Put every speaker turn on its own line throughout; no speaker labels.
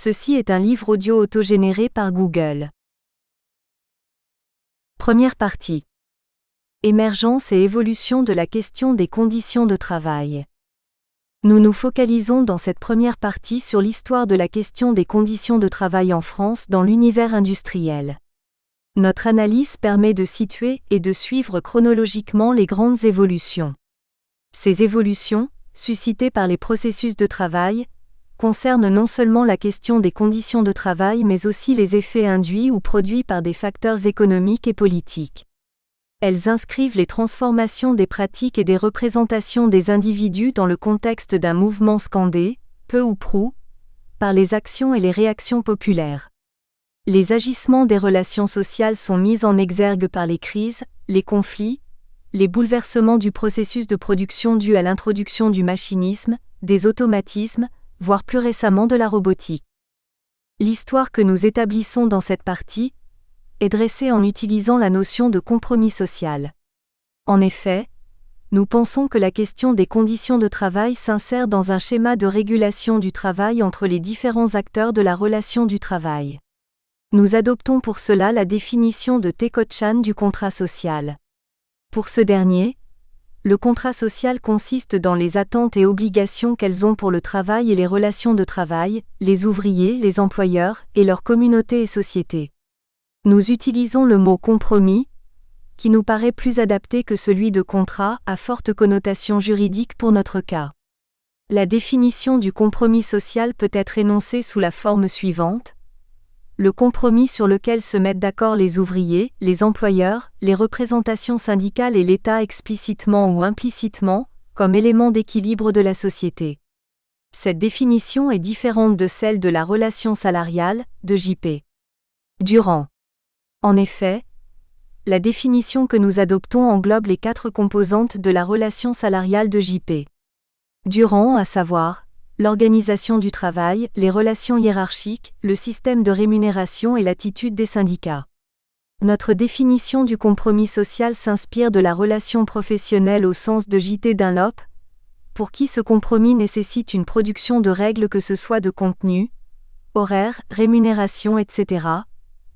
Ceci est un livre audio autogénéré par Google. Première partie. Émergence et évolution de la question des conditions de travail. Nous nous focalisons dans cette première partie sur l'histoire de la question des conditions de travail en France dans l'univers industriel. Notre analyse permet de situer et de suivre chronologiquement les grandes évolutions. Ces évolutions, suscitées par les processus de travail, concernent non seulement la question des conditions de travail mais aussi les effets induits ou produits par des facteurs économiques et politiques. Elles inscrivent les transformations des pratiques et des représentations des individus dans le contexte d'un mouvement scandé, peu ou prou, par les actions et les réactions populaires. Les agissements des relations sociales sont mis en exergue par les crises, les conflits, les bouleversements du processus de production dus à l'introduction du machinisme, des automatismes, voire plus récemment de la robotique. L'histoire que nous établissons dans cette partie est dressée en utilisant la notion de compromis social. En effet, nous pensons que la question des conditions de travail s'insère dans un schéma de régulation du travail entre les différents acteurs de la relation du travail. Nous adoptons pour cela la définition de Tekottchan du contrat social. Pour ce dernier, le contrat social consiste dans les attentes et obligations qu'elles ont pour le travail et les relations de travail, les ouvriers, les employeurs, et leur communauté et société. Nous utilisons le mot compromis, qui nous paraît plus adapté que celui de contrat à forte connotation juridique pour notre cas. La définition du compromis social peut être énoncée sous la forme suivante. Le compromis sur lequel se mettent d'accord les ouvriers, les employeurs, les représentations syndicales et l'État explicitement ou implicitement, comme élément d'équilibre de la société. Cette définition est différente de celle de la relation salariale, de J.P. Durand. En effet, la définition que nous adoptons englobe les 4 composantes de la relation salariale de J.P. Durand, à savoir l'organisation du travail, les relations hiérarchiques, le système de rémunération et l'attitude des syndicats. Notre définition du compromis social s'inspire de la relation professionnelle au sens de J.T. Dunlop, pour qui ce compromis nécessite une production de règles que ce soit de contenu, horaire, rémunération, etc.,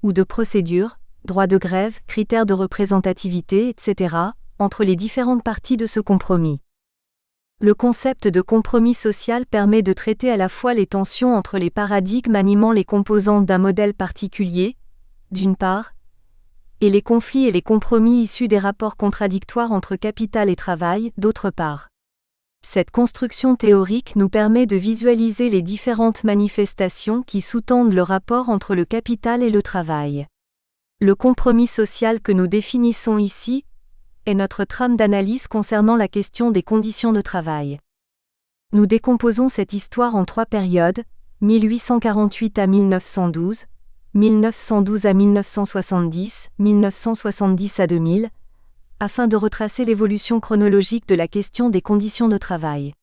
ou de procédure, droit de grève, critères de représentativité, etc., entre les différentes parties de ce compromis. Le concept de compromis social permet de traiter à la fois les tensions entre les paradigmes animant les composantes d'un modèle particulier, d'une part, et les conflits et les compromis issus des rapports contradictoires entre capital et travail, d'autre part. Cette construction théorique nous permet de visualiser les différentes manifestations qui sous-tendent le rapport entre le capital et le travail. Le compromis social que nous définissons ici est notre trame d'analyse concernant la question des conditions de travail. Nous décomposons cette histoire en 3 périodes, 1848 à 1912, 1912 à 1970, 1970 à 2000, afin de retracer l'évolution chronologique de la question des conditions de travail.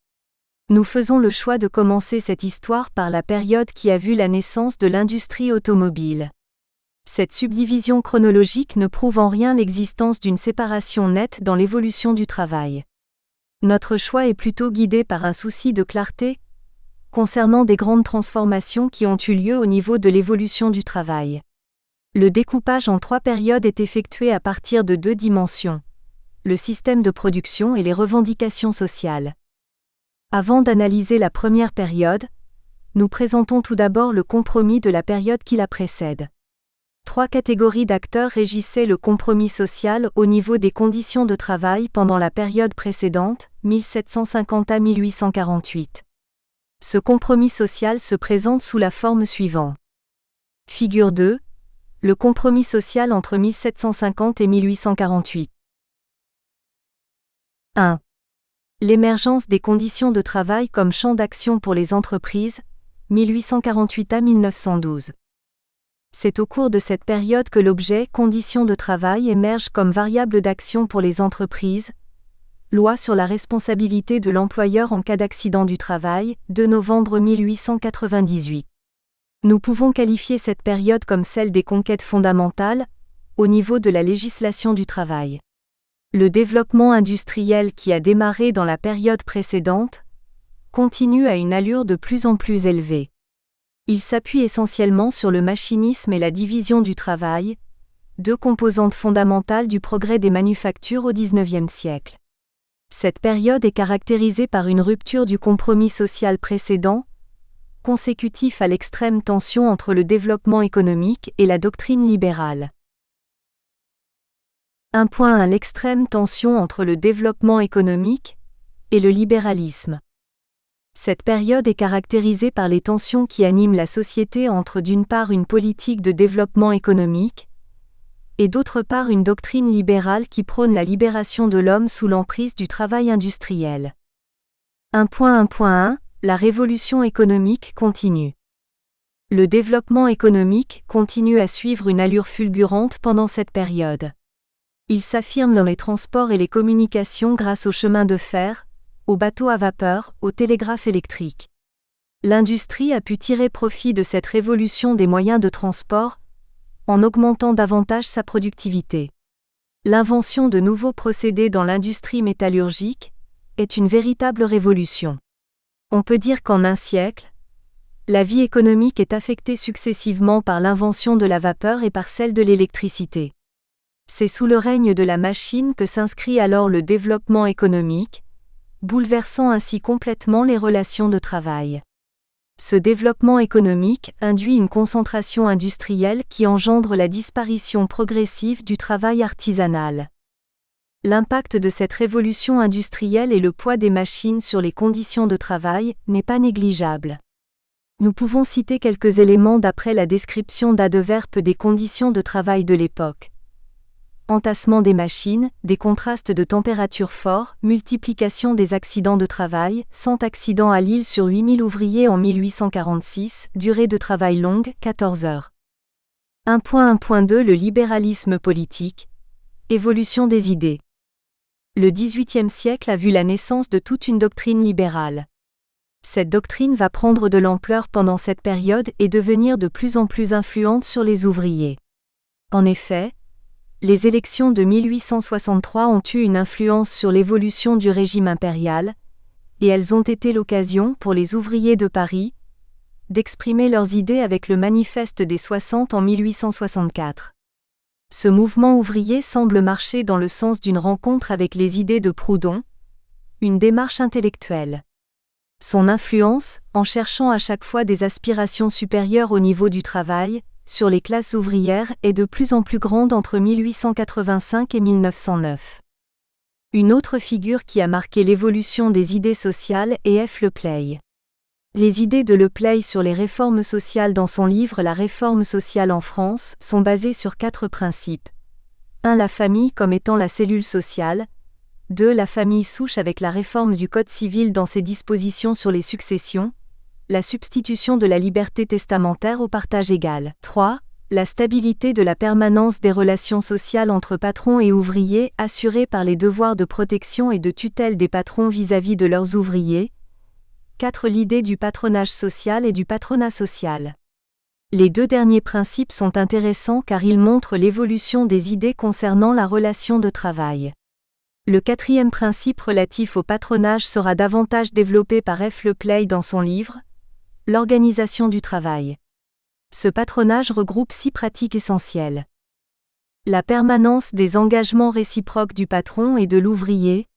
Nous faisons le choix de commencer cette histoire par la période qui a vu la naissance de l'industrie automobile. Cette subdivision chronologique ne prouve en rien l'existence d'une séparation nette dans l'évolution du travail. Notre choix est plutôt guidé par un souci de clarté concernant des grandes transformations qui ont eu lieu au niveau de l'évolution du travail. Le découpage en 3 périodes est effectué à partir de 2 dimensions, le système de production et les revendications sociales. Avant d'analyser la première période, nous présentons tout d'abord le compromis de la période qui la précède. 3 catégories d'acteurs régissaient le compromis social au niveau des conditions de travail pendant la période précédente, 1750 à 1848. Ce compromis social se présente sous la forme suivante. Figure 2. Le compromis social entre 1750 et 1848. 1. L'émergence des conditions de travail comme champ d'action pour les entreprises, 1848 à 1912. C'est au cours de cette période que l'objet « conditions de travail » émerge comme variable d'action pour les entreprises. Loi sur la responsabilité de l'employeur en cas d'accident du travail, 2 novembre 1898. Nous pouvons qualifier cette période comme celle des conquêtes fondamentales, au niveau de la législation du travail. Le développement industriel qui a démarré dans la période précédente continue à une allure de plus en plus élevée. Il s'appuie essentiellement sur le machinisme et la division du travail, deux composantes fondamentales du progrès des manufactures au XIXe siècle. Cette période est caractérisée par une rupture du compromis social précédent, consécutif à l'extrême tension entre le développement économique et la doctrine libérale. 1.1 L'extrême tension entre le développement économique et le libéralisme. Cette période est caractérisée par les tensions qui animent la société entre d'une part une politique de développement économique, et d'autre part une doctrine libérale qui prône la libération de l'homme sous l'emprise du travail industriel. 1.1.1 La révolution économique continue. Le développement économique continue à suivre une allure fulgurante pendant cette période. Il s'affirme dans les transports et les communications grâce aux chemins de fer, aux bateaux à vapeur, aux télégraphes électriques. L'industrie a pu tirer profit de cette révolution des moyens de transport, en augmentant davantage sa productivité. L'invention de nouveaux procédés dans l'industrie métallurgique est une véritable révolution. On peut dire qu'en un siècle, la vie économique est affectée successivement par l'invention de la vapeur et par celle de l'électricité. C'est sous le règne de la machine que s'inscrit alors le développement économique, bouleversant ainsi complètement les relations de travail. Ce développement économique induit une concentration industrielle qui engendre la disparition progressive du travail artisanal. L'impact de cette révolution industrielle et le poids des machines sur les conditions de travail n'est pas négligeable. Nous pouvons citer quelques éléments d'après la description d'Adewerp des conditions de travail de l'époque. Entassement des machines, des contrastes de température forts, multiplication des accidents de travail, 100 accidents à Lille sur 8000 ouvriers en 1846, durée de travail longue, 14 heures. 1.1.2 Le libéralisme politique. Évolution des idées. Le XVIIIe siècle a vu la naissance de toute une doctrine libérale. Cette doctrine va prendre de l'ampleur pendant cette période et devenir de plus en plus influente sur les ouvriers. En effet, les élections de 1863 ont eu une influence sur l'évolution du régime impérial, et elles ont été l'occasion pour les ouvriers de Paris d'exprimer leurs idées avec le Manifeste des 60 en 1864. Ce mouvement ouvrier semble marcher dans le sens d'une rencontre avec les idées de Proudhon, une démarche intellectuelle. Son influence, en cherchant à chaque fois des aspirations supérieures au niveau du travail, sur les classes ouvrières est de plus en plus grande entre 1885 et 1909. Une autre figure qui a marqué l'évolution des idées sociales est F. Le Play. Les idées de Le Play sur les réformes sociales dans son livre La réforme sociale en France sont basées sur 4 principes. 1. La famille comme étant la cellule sociale. 2. La famille souche avec la réforme du Code civil dans ses dispositions sur les successions. La substitution de la liberté testamentaire au partage égal. 3. La stabilité de la permanence des relations sociales entre patrons et ouvriers assurée par les devoirs de protection et de tutelle des patrons vis-à-vis de leurs ouvriers. 4. L'idée du patronage social et du patronat social. Les 2 derniers principes sont intéressants car ils montrent l'évolution des idées concernant la relation de travail. Le 4e principe relatif au patronage sera davantage développé par F. Le Play dans son livre L'organisation du travail. Ce patronage regroupe 6 pratiques essentielles. La permanence des engagements réciproques du patron et de l'ouvrier.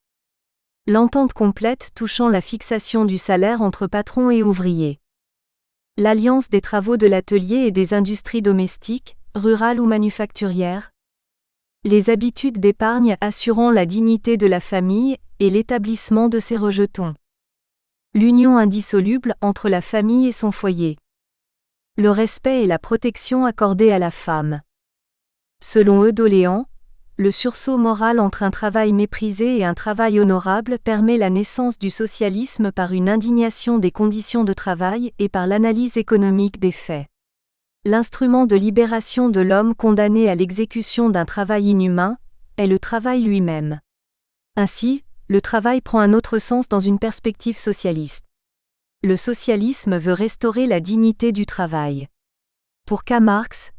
L'entente complète touchant la fixation du salaire entre patron et ouvrier. L'alliance des travaux de l'atelier et des industries domestiques, rurales ou manufacturières. Les habitudes d'épargne assurant la dignité de la famille et l'établissement de ses rejetons. L'union indissoluble entre la famille et son foyer. Le respect et la protection accordés à la femme. Selon Eudoléan, le sursaut moral entre un travail méprisé et un travail honorable permet la naissance du socialisme par une indignation des conditions de travail et par l'analyse économique des faits. L'instrument de libération de l'homme condamné à l'exécution d'un travail inhumain est le travail lui-même. Ainsi, le travail prend un autre sens dans une perspective socialiste. Le socialisme veut restaurer la dignité du travail. Pour Karl Marx,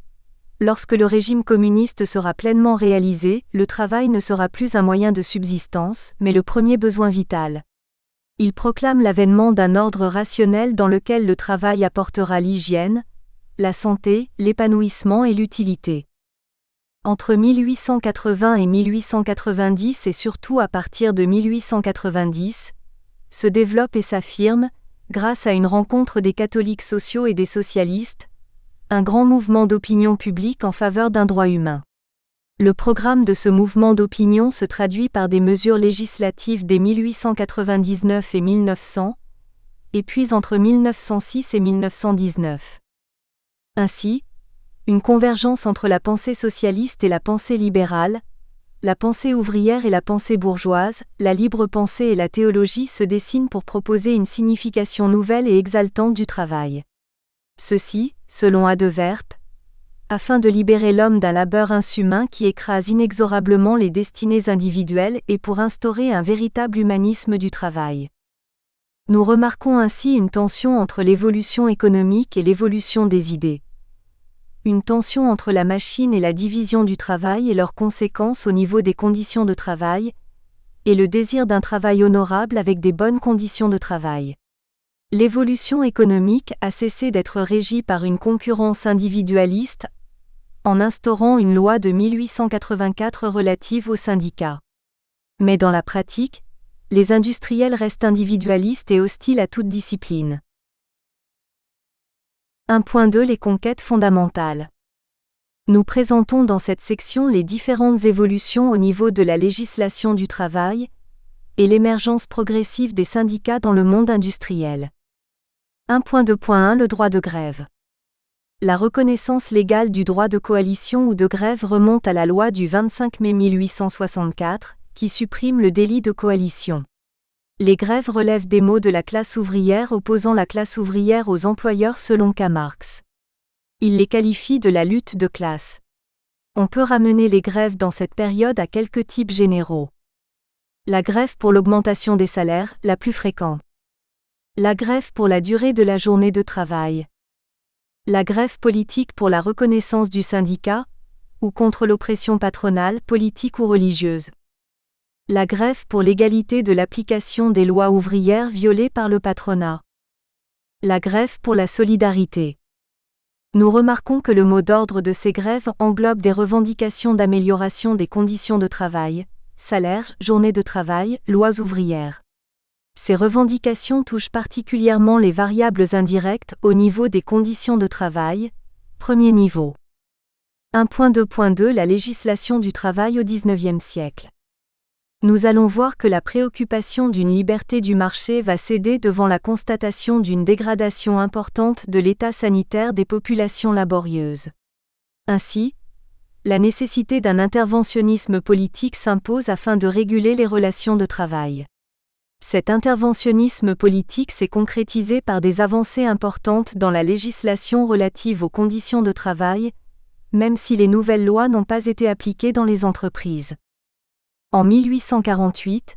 lorsque le régime communiste sera pleinement réalisé, le travail ne sera plus un moyen de subsistance, mais le premier besoin vital. Il proclame l'avènement d'un ordre rationnel dans lequel le travail apportera l'hygiène, la santé, l'épanouissement et l'utilité. Entre 1880 et 1890 et surtout à partir de 1890, se développe et s'affirme, grâce à une rencontre des catholiques sociaux et des socialistes, un grand mouvement d'opinion publique en faveur d'un droit humain. Le programme de ce mouvement d'opinion se traduit par des mesures législatives dès 1899 et 1900, et puis entre 1906 et 1919. Ainsi, une convergence entre la pensée socialiste et la pensée libérale, la pensée ouvrière et la pensée bourgeoise, la libre pensée et la théologie se dessine pour proposer une signification nouvelle et exaltante du travail. Ceci, selon Adewerp, afin de libérer l'homme d'un labeur inhumain qui écrase inexorablement les destinées individuelles et pour instaurer un véritable humanisme du travail. Nous remarquons ainsi une tension entre l'évolution économique et l'évolution des idées. Une tension entre la machine et la division du travail et leurs conséquences au niveau des conditions de travail, et le désir d'un travail honorable avec des bonnes conditions de travail. L'évolution économique a cessé d'être régie par une concurrence individualiste en instaurant une loi de 1884 relative aux syndicats. Mais dans la pratique, les industriels restent individualistes et hostiles à toute discipline. 1.2 Les conquêtes fondamentales. Nous présentons dans cette section les différentes évolutions au niveau de la législation du travail et l'émergence progressive des syndicats dans le monde industriel. 1.2.1 Le droit de grève. La reconnaissance légale du droit de coalition ou de grève remonte à la loi du 25 mai 1864, qui supprime le délit de coalition. Les grèves relèvent des maux de la classe ouvrière opposant la classe ouvrière aux employeurs selon Karl Marx. Il les qualifie de la lutte de classe. On peut ramener les grèves dans cette période à quelques types généraux. La grève pour l'augmentation des salaires, la plus fréquente. La grève pour la durée de la journée de travail. La grève politique pour la reconnaissance du syndicat, ou contre l'oppression patronale, politique ou religieuse. La grève pour l'égalité de l'application des lois ouvrières violées par le patronat. La grève pour la solidarité. Nous remarquons que le mot d'ordre de ces grèves englobe des revendications d'amélioration des conditions de travail, salaire, journée de travail, lois ouvrières. Ces revendications touchent particulièrement les variables indirectes au niveau des conditions de travail, premier niveau. 1.2.2 La législation du travail au XIXe siècle. Nous allons voir que la préoccupation d'une liberté du marché va céder devant la constatation d'une dégradation importante de l'état sanitaire des populations laborieuses. Ainsi, la nécessité d'un interventionnisme politique s'impose afin de réguler les relations de travail. Cet interventionnisme politique s'est concrétisé par des avancées importantes dans la législation relative aux conditions de travail, même si les nouvelles lois n'ont pas été appliquées dans les entreprises. En 1848,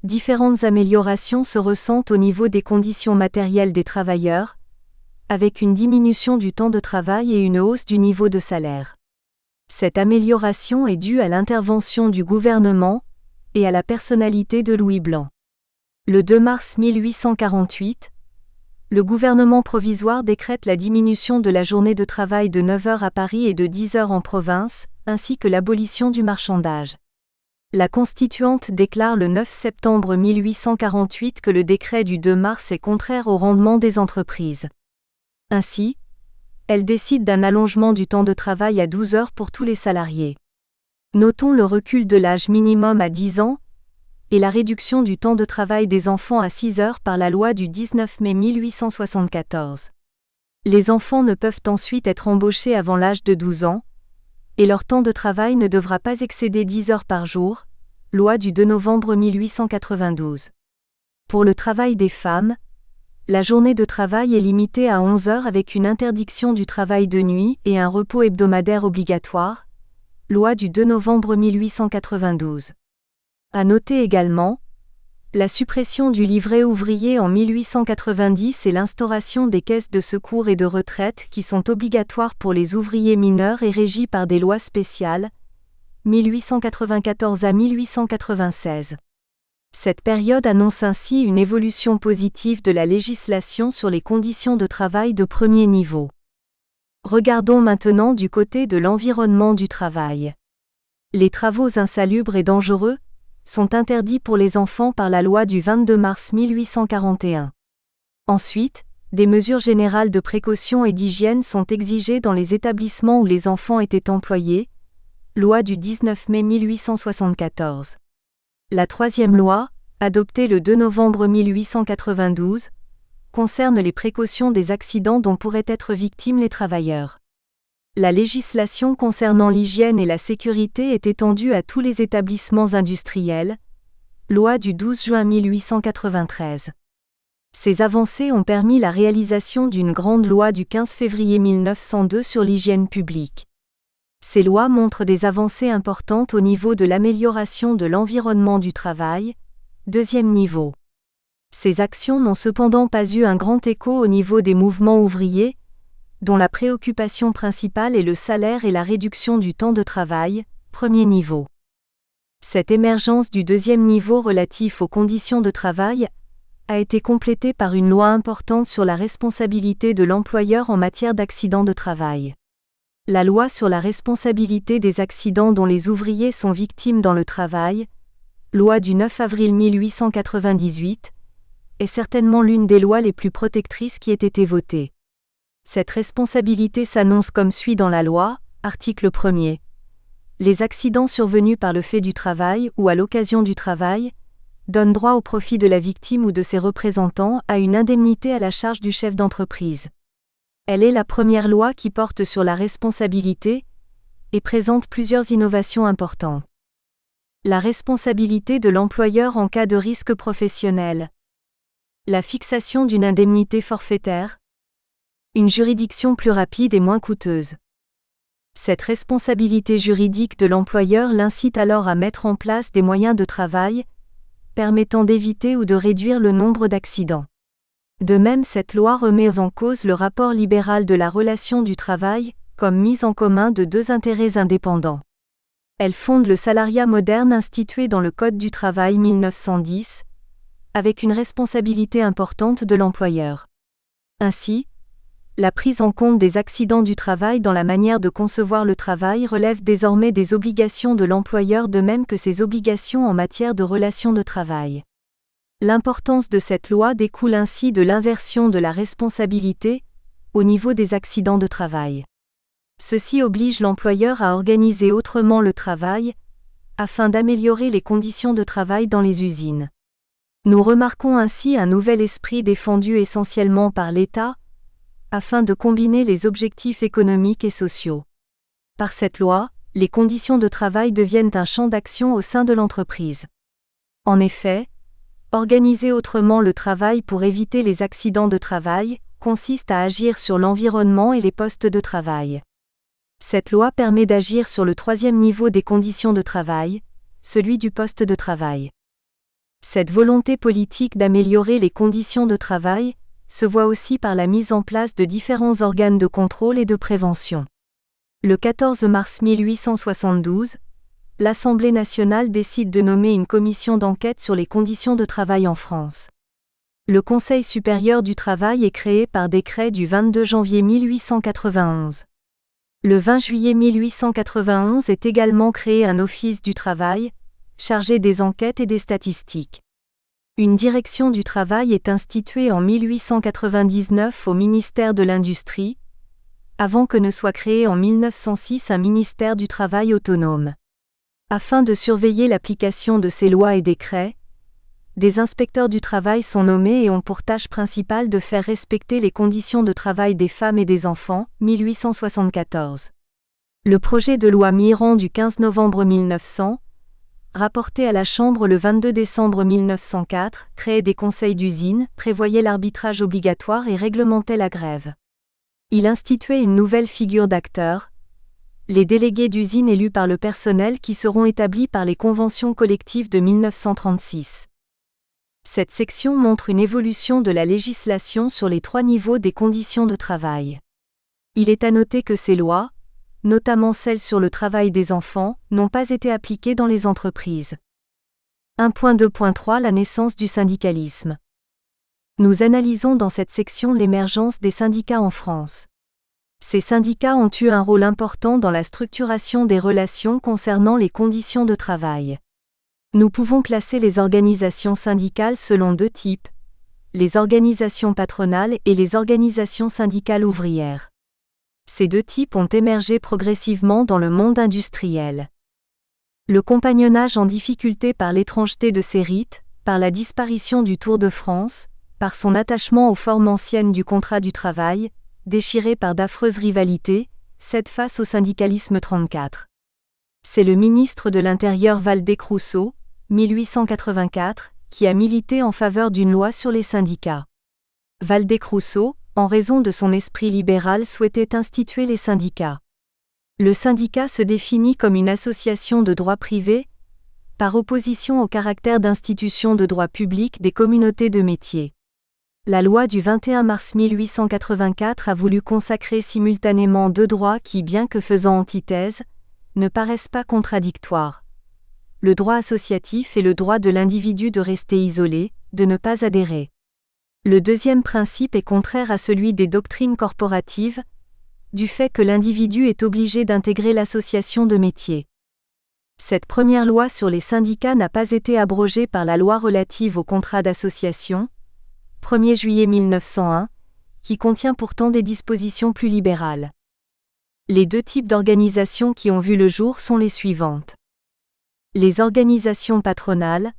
différentes améliorations se ressentent au niveau des conditions matérielles des travailleurs, avec une diminution du temps de travail et une hausse du niveau de salaire. Cette amélioration est due à l'intervention du gouvernement et à la personnalité de Louis Blanc. Le 2 mars 1848, le gouvernement provisoire décrète la diminution de la journée de travail de 9 heures à Paris et de 10 heures en province, ainsi que l'abolition du marchandage. La Constituante déclare le 9 septembre 1848 que le décret du 2 mars est contraire au rendement des entreprises. Ainsi, elle décide d'un allongement du temps de travail à 12 heures pour tous les salariés. Notons le recul de l'âge minimum à 10 ans, et la réduction du temps de travail des enfants à 6 heures par la loi du 19 mai 1874. Les enfants ne peuvent ensuite être embauchés avant l'âge de 12 ans, et leur temps de travail ne devra pas excéder 10 heures par jour, loi du 2 novembre 1892. Pour le travail des femmes, la journée de travail est limitée à 11 heures avec une interdiction du travail de nuit et un repos hebdomadaire obligatoire, loi du 2 novembre 1892. À noter également, la suppression du livret ouvrier en 1890 et l'instauration des caisses de secours et de retraite qui sont obligatoires pour les ouvriers mineurs et régies par des lois spéciales, 1894 à 1896. Cette période annonce ainsi une évolution positive de la législation sur les conditions de travail de premier niveau. Regardons maintenant du côté de l'environnement du travail. Les travaux insalubres et dangereux sont interdits pour les enfants par la loi du 22 mars 1841. Ensuite, des mesures générales de précaution et d'hygiène sont exigées dans les établissements où les enfants étaient employés, loi du 19 mai 1874. La troisième loi, adoptée le 2 novembre 1892, concerne les précautions des accidents dont pourraient être victimes les travailleurs. La législation concernant l'hygiène et la sécurité est étendue à tous les établissements industriels, loi du 12 juin 1893. Ces avancées ont permis la réalisation d'une grande loi du 15 février 1902 sur l'hygiène publique. Ces lois montrent des avancées importantes au niveau de l'amélioration de l'environnement du travail, deuxième niveau. Ces actions n'ont cependant pas eu un grand écho au niveau des mouvements ouvriers, dont la préoccupation principale est le salaire et la réduction du temps de travail, premier niveau. Cette émergence du deuxième niveau relatif aux conditions de travail a été complétée par une loi importante sur la responsabilité de l'employeur en matière d'accidents de travail. La loi sur la responsabilité des accidents dont les ouvriers sont victimes dans le travail, loi du 9 avril 1898, est certainement l'une des lois les plus protectrices qui ait été votée. Cette responsabilité s'annonce comme suit dans la loi, article 1er. Les accidents survenus par le fait du travail ou à l'occasion du travail donnent droit au profit de la victime ou de ses représentants à une indemnité à la charge du chef d'entreprise. Elle est la première loi qui porte sur la responsabilité et présente plusieurs innovations importantes. La responsabilité de l'employeur en cas de risque professionnel. La fixation d'une indemnité forfaitaire. Une juridiction plus rapide et moins coûteuse. Cette responsabilité juridique de l'employeur l'incite alors à mettre en place des moyens de travail permettant d'éviter ou de réduire le nombre d'accidents. De même, cette loi remet en cause le rapport libéral de la relation du travail comme mise en commun de deux intérêts indépendants. Elle fonde le salariat moderne institué dans le Code du travail 1910, avec une responsabilité importante de l'employeur. Ainsi, la prise en compte des accidents du travail dans la manière de concevoir le travail relève désormais des obligations de l'employeur de même que ses obligations en matière de relations de travail. L'importance de cette loi découle ainsi de l'inversion de la responsabilité au niveau des accidents de travail. Ceci oblige l'employeur à organiser autrement le travail, afin d'améliorer les conditions de travail dans les usines. Nous remarquons ainsi un nouvel esprit défendu essentiellement par l'État, afin de combiner les objectifs économiques et sociaux. Par cette loi, les conditions de travail deviennent un champ d'action au sein de l'entreprise. En effet, organiser autrement le travail pour éviter les accidents de travail consiste à agir sur l'environnement et les postes de travail. Cette loi permet d'agir sur le troisième niveau des conditions de travail, celui du poste de travail. Cette volonté politique d'améliorer les conditions de travail se voit aussi par la mise en place de différents organes de contrôle et de prévention. Le 14 mars 1872, l'Assemblée nationale décide de nommer une commission d'enquête sur les conditions de travail en France. Le Conseil supérieur du travail est créé par décret du 22 janvier 1891. Le 20 juillet 1891 est également créé un office du travail, chargé des enquêtes et des statistiques. Une direction du travail est instituée en 1899 au ministère de l'Industrie, avant que ne soit créé en 1906 un ministère du Travail autonome. Afin de surveiller l'application de ces lois et décrets, des inspecteurs du travail sont nommés et ont pour tâche principale de faire respecter les conditions de travail des femmes et des enfants, 1874. Le projet de loi Miron du 15 novembre 1900, rapporté à la Chambre le 22 décembre 1904, créait des conseils d'usine, prévoyait l'arbitrage obligatoire et réglementait la grève. Il instituait une nouvelle figure d'acteur, les délégués d'usine élus par le personnel qui seront établis par les conventions collectives de 1936. Cette section montre une évolution de la législation sur les trois niveaux des conditions de travail. Il est à noter que ces lois, notamment celles sur le travail des enfants, n'ont pas été appliquées dans les entreprises. 1.2.3 La naissance du syndicalisme. Nous analysons dans cette section l'émergence des syndicats en France. Ces syndicats ont eu un rôle important dans la structuration des relations concernant les conditions de travail. Nous pouvons classer les organisations syndicales selon deux types, les organisations patronales et les organisations syndicales ouvrières. Ces deux types ont émergé progressivement dans le monde industriel. Le compagnonnage en difficulté par l'étrangeté de ces rites, par la disparition du Tour de France, par son attachement aux formes anciennes du contrat du travail, déchiré par d'affreuses rivalités, cède face au syndicalisme 34. C'est le ministre de l'Intérieur Valdez-Crousseau, 1884, qui a milité en faveur d'une loi sur les syndicats. Valdez-Crousseau, en raison de son esprit libéral, souhaitait instituer les syndicats. Le syndicat se définit comme une association de droit privé, par opposition au caractère d'institution de droit public des communautés de métiers. La loi du 21 mars 1884 a voulu consacrer simultanément deux droits qui, bien que faisant antithèse, ne paraissent pas contradictoires. Le droit associatif et le droit de l'individu de rester isolé, de ne pas adhérer. Le deuxième principe est contraire à celui des doctrines corporatives, du fait que l'individu est obligé d'intégrer l'association de métiers. Cette première loi sur les syndicats n'a pas été abrogée par la loi relative au contrat d'association, 1er juillet 1901, qui contient pourtant des dispositions plus libérales. Les deux types d'organisations qui ont vu le jour sont les suivantes. Les organisations patronales.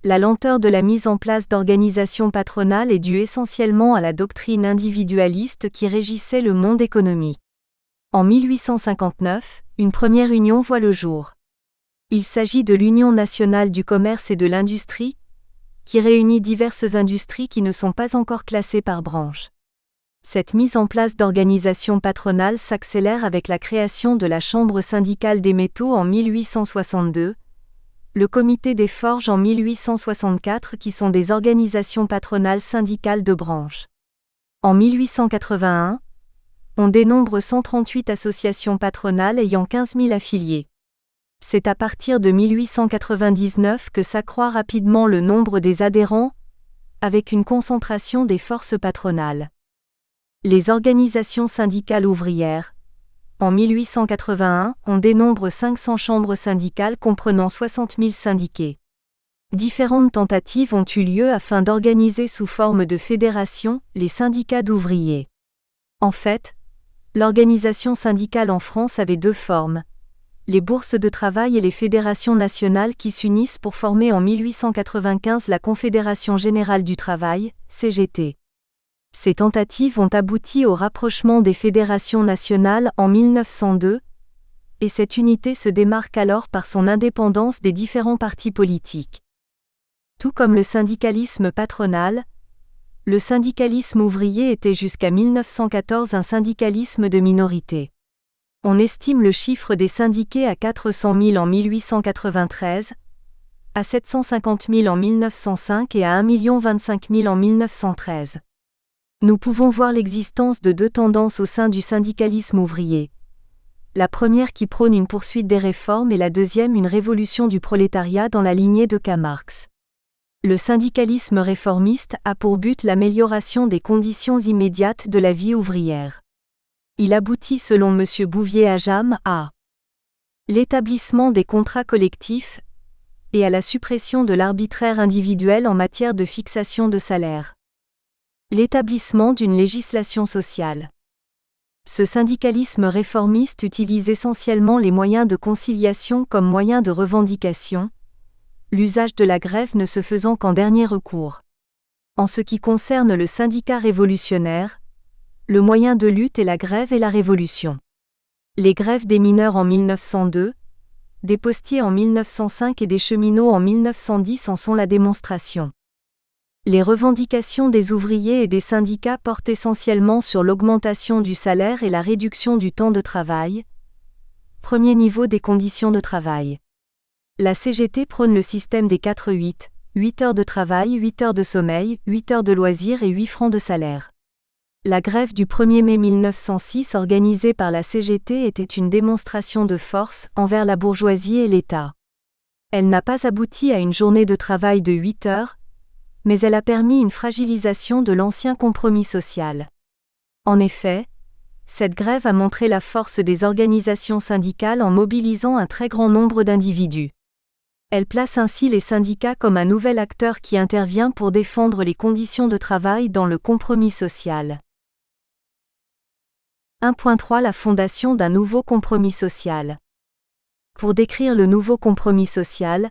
La lenteur de la mise en place d'organisations patronales est due essentiellement à la doctrine individualiste qui régissait le monde économique. En 1859, une première union voit le jour. Il s'agit de l'Union nationale du commerce et de l'industrie, qui réunit diverses industries qui ne sont pas encore classées par branche. Cette mise en place d'organisations patronales s'accélère avec la création de la Chambre syndicale des métaux en 1862, le Comité des forges en 1864 qui sont des organisations patronales syndicales de branche. En 1881, on dénombre 138 associations patronales ayant 15 000 affiliés. C'est à partir de 1899 que s'accroît rapidement le nombre des adhérents, avec une concentration des forces patronales. Les organisations syndicales ouvrières. En 1881, on dénombre 500 chambres syndicales comprenant 60 000 syndiqués. Différentes tentatives ont eu lieu afin d'organiser sous forme de fédération les syndicats d'ouvriers. En fait, l'organisation syndicale en France avait deux formes, les bourses de travail et les fédérations nationales qui s'unissent pour former en 1895 la Confédération générale du travail, CGT. Ces tentatives ont abouti au rapprochement des fédérations nationales en 1902, et cette unité se démarque alors par son indépendance des différents partis politiques. Tout comme le syndicalisme patronal, le syndicalisme ouvrier était jusqu'à 1914 un syndicalisme de minorité. On estime le chiffre des syndiqués à 400 000 en 1893, à 750 000 en 1905 et à 1 025 000 en 1913. Nous pouvons voir l'existence de deux tendances au sein du syndicalisme ouvrier. La première qui prône une poursuite des réformes et la deuxième une révolution du prolétariat dans la lignée de Karl Marx. Le syndicalisme réformiste a pour but l'amélioration des conditions immédiates de la vie ouvrière. Il aboutit selon M. Bouvier-Ajam à l'établissement des contrats collectifs et à la suppression de l'arbitraire individuel en matière de fixation de salaire. L'établissement d'une législation sociale. Ce syndicalisme réformiste utilise essentiellement les moyens de conciliation comme moyen de revendication, l'usage de la grève ne se faisant qu'en dernier recours. En ce qui concerne le syndicat révolutionnaire, le moyen de lutte est la grève et la révolution. Les grèves des mineurs en 1902, des postiers en 1905 et des cheminots en 1910 en sont la démonstration. Les revendications des ouvriers et des syndicats portent essentiellement sur l'augmentation du salaire et la réduction du temps de travail. Premier niveau des conditions de travail. La CGT prône le système des 4-8, 8 heures de travail, 8 heures de sommeil, 8 heures de loisirs et 8 francs de salaire. La grève du 1er mai 1906 organisée par la CGT était une démonstration de force envers la bourgeoisie et l'État. Elle n'a pas abouti à une journée de travail de 8 heures, mais elle a permis une fragilisation de l'ancien compromis social. En effet, cette grève a montré la force des organisations syndicales en mobilisant un très grand nombre d'individus. Elle place ainsi les syndicats comme un nouvel acteur qui intervient pour défendre les conditions de travail dans le compromis social. 1.3 La fondation d'un nouveau compromis social. Pour décrire le nouveau compromis social,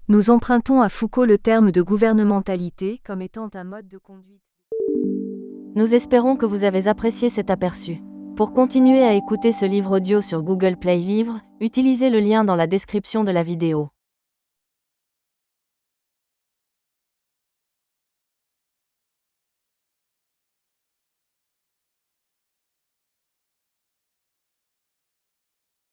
nous empruntons à Foucault le terme de gouvernementalité comme étant un mode de conduite.
Nous espérons que vous avez apprécié cet aperçu. Pour continuer à écouter ce livre audio sur Google Play Livres, utilisez le lien dans la description de la vidéo.